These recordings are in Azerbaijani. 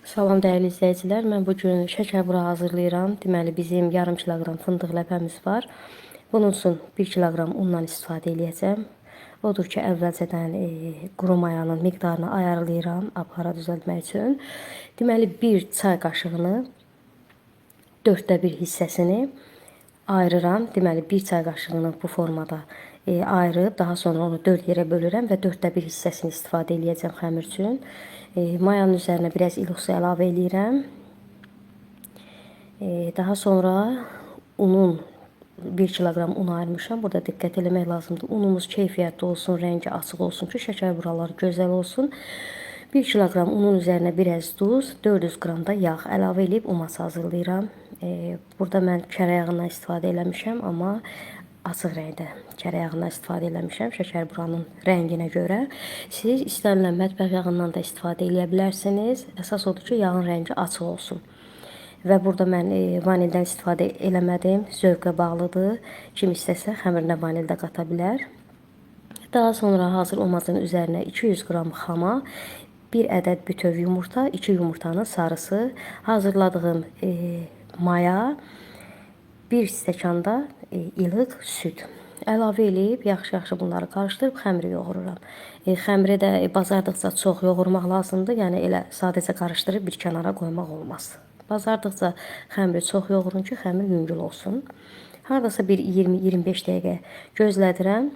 Salam dəyərli izləyicilər, mən bugün şəkər bura hazırlayıram. Deməli, bizim yarım kiloqram fındıq ləpəmiz var. Bunun üçün 1 kiloqram undan istifadə edəcəm. Odur ki, əvvəlcədən quru mayanın miqdarını ayarlayıram apara düzəltmək üçün. Deməli, 1 çay qaşığını 4də 1 hissəsini ayırıram. Deməli, 1 çay qaşığını bu formada ayırıb, daha sonra onu 4 yerə bölürəm və 4də 1 hissəsini istifadə edəcəm xəmir üçün. Mayanın üzərinə biraz ilıq su əlavə edirəm. Daha sonra unun 1 kiloqram un ayırmışam. Burada diqqət eləmək lazımdır. Unumuz keyfiyyətli olsun, rəngi açıq olsun ki, şəkər buraları gözəl olsun. 1 kiloqram unun üzərinə biraz duz, 400 qram da yağ əlavə edib umaç hazırlayıram. Burada mən kərə yağından istifadə eləmişəm, amma açıq rəngdə kərə yağından istifadə eləmişəm şəkər buranın rənginə görə. Siz istənilən mətbəx yağından da istifadə edə bilərsiniz. Əsas odur ki, yağın rəngi açıq olsun. Və burada mən vanildən istifadə eləmədim. Zövqə bağlıdır. Kim istəsə xəmirinə vanil də qata bilər. Daha sonra hazır umacın üzərinə 200 qram xama, 1 ədəd bütöv yumurta, 2 yumurtanın sarısı, hazırladığım maya, 1 stəkanda ilıq süd əlavə edib yaxşı-yaxşı bunları qarışdırıb xəmiri yoğururam. Xəmiri də bazardıqca çox yoğurmaq lazımdır. Yəni elə sadəcə qarışdırıb bir kənara qoymaq olmaz. Bazardıqca xəmiri çox yoğurun ki, xəmir yüngül olsun. Hardasa bir 20-25 dəqiqə gözlədirəm.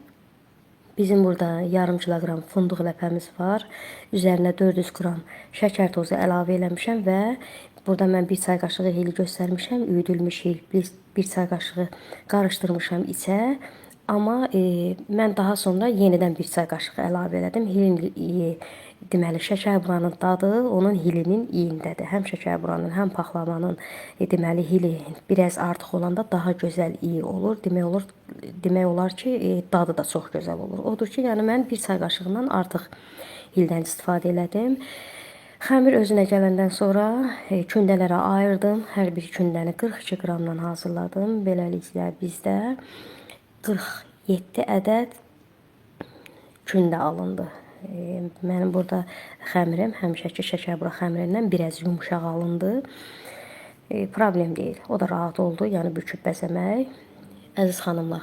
Bizim burada yarım kiloqram fındıq ləpəmiz var. Üzərinə 400 qram şəkər tozu əlavə eləmişəm və burada mən 1 çay qaşığı hili göstərmişəm. Üyüdülmüş hil 1 çay qaşığı qarışdırmışam içə. Amma mən daha sonra yenidən 1 çay qaşığı əlavə elədim. Hilin deməli şəkər buranın dadı onun hilinin iyindədir. Həm şəkər buranın, həm paxlavanın deməli hili biraz artıq olanda daha gözəl iyi olur. Demək olar ki, dadı da çox gözəl olur. Odur ki, yəni mən 1 çay qaşığından artıq hildən istifadə elədim. Xəmir özünə gələndən sonra kündələrə ayırdım. Hər bir kündəni 42 qramdan hazırladım. Beləliklə bizdə 47 ədəd kündə alındı. Mənim burada xəmirim həmişəki şəkər bura xəmirindən biraz yumuşaq alındı. Problem deyil. O da rahat oldu. Yəni büküb bəzəmək. Əziz xanımlar,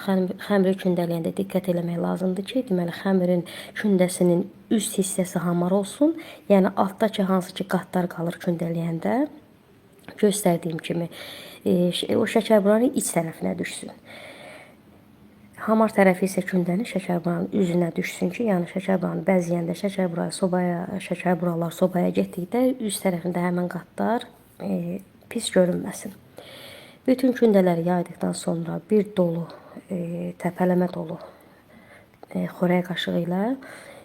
xəmiri kündələyəndə diqqət eləmək lazımdır ki, deməli xəmirin kündəsinin üst hissəsi hamar olsun. Yəni altdakı hansı ki qatlar qalır kündələyəndə göstərdiyim kimi o şəkər buranın iç tərəfinə düşsün. Hamar tərəfi isə kündənin şəkər buranın üzünə düşsün ki, yəni şəkər buranı bəzəyəndə şəkər buralar sobaya getdikdə üst tərəfində həmin qatlar pis görünməsin. Bütün kündələri yaydıqdan sonra bir dolu, təpələmə dolu xörək qaşığı ilə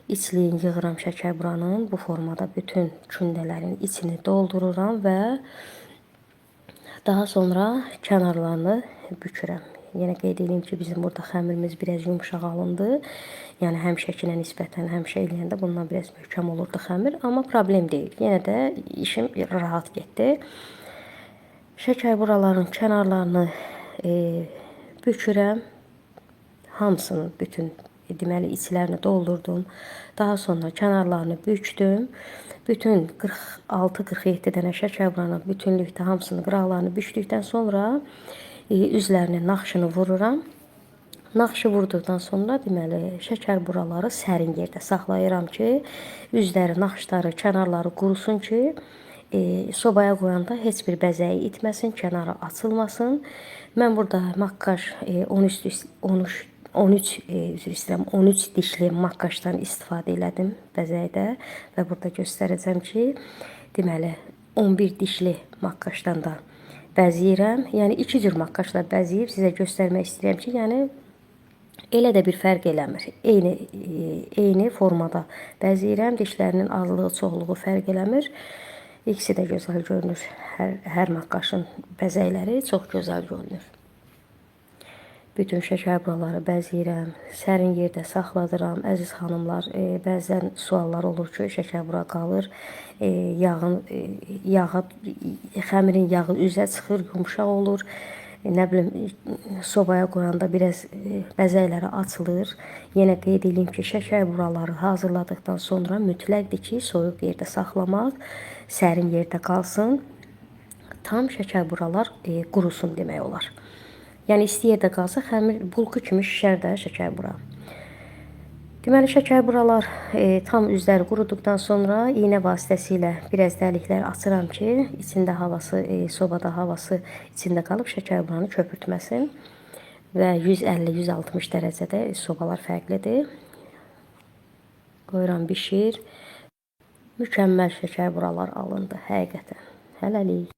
içliyin yığıram şəkər buranın. Bu formada bütün kündələrin içini doldururam və daha sonra kənarlarını bükürəm. Yenə qeyd edeyim ki, bizim burada xəmirimiz biraz yumuşaq alındı. Yəni həmişəkinə nisbətən həmişə eləyəndə bundan biraz möhkəm olurdu xəmir, amma problem deyil. Yenə də işim rahat getdi. Şəkər buraların kənarlarını bükürəm. Hamısının bütün deməli içlərini doldurdum. Daha sonra kənarlarını bükdüm. Bütün 46-47 dənə şəkər buranın bütünlükdə hamısını qıraqlarını bükdükdən sonra üzlərini naxşını vururam. Naxşı vurduqdan sonra deməli şəkər buraları sərin yerdə saxlayıram ki, üzləri, naxşları, kənarları qurusun ki, sobaya qoyanda heç bir bəzəyi itməsin, kənarı açılmasın. Mən burada makkaj 13 dişli makkajdan istifadə elədim bəzəkdə və burada göstərəcəm ki, deməli 11 dişli makkajdan da bəzəyirəm. Yəni 2 cür makkajla bəzəyib sizə göstərmək istəyirəm ki, yəni elə də bir fərq eləmir. Eyni formada bəzəyirəm. Dişlərinin azlığı, çoxluğu fərq eləmir. İkisi də gözəl görünür. Hər makkajın bəzəkləri çox gözəl görünür. Bütün şəkər buraları bəzəyirəm. Sərin yerdə saxladıram. Əziz xanımlar, bəzən suallar olur ki, şəkər bura qalır. Xəmirin yağı üzə çıxır, yumuşaq olur. Nə bilim, sobaya qoyanda biraz bəzəkləri açılır. Yenə qeyd edeyim ki, şəkər buraları hazırladıktan sonra mütləqdir ki, soyuq yerdə saxlamaq, sərin yerdə qalsın. Tam şəkər buralar qurusun demək olar. Yəni isti yerdə qalsa xəmir bulku kimi şişər də şəkər bura. Deməli, şəkər buralar tam üzləri quruduqdan sonra iynə vasitəsilə biraz dəliklər açıram ki, içində havası, sobada havası içində qalıb şəkər buranı köpürtməsin. Və 150-160 dərəcədə sobalar fərqlidir. Qoyuram bişir. Mükəmməl şəkər buralar alındı həqiqətən. Hələlik.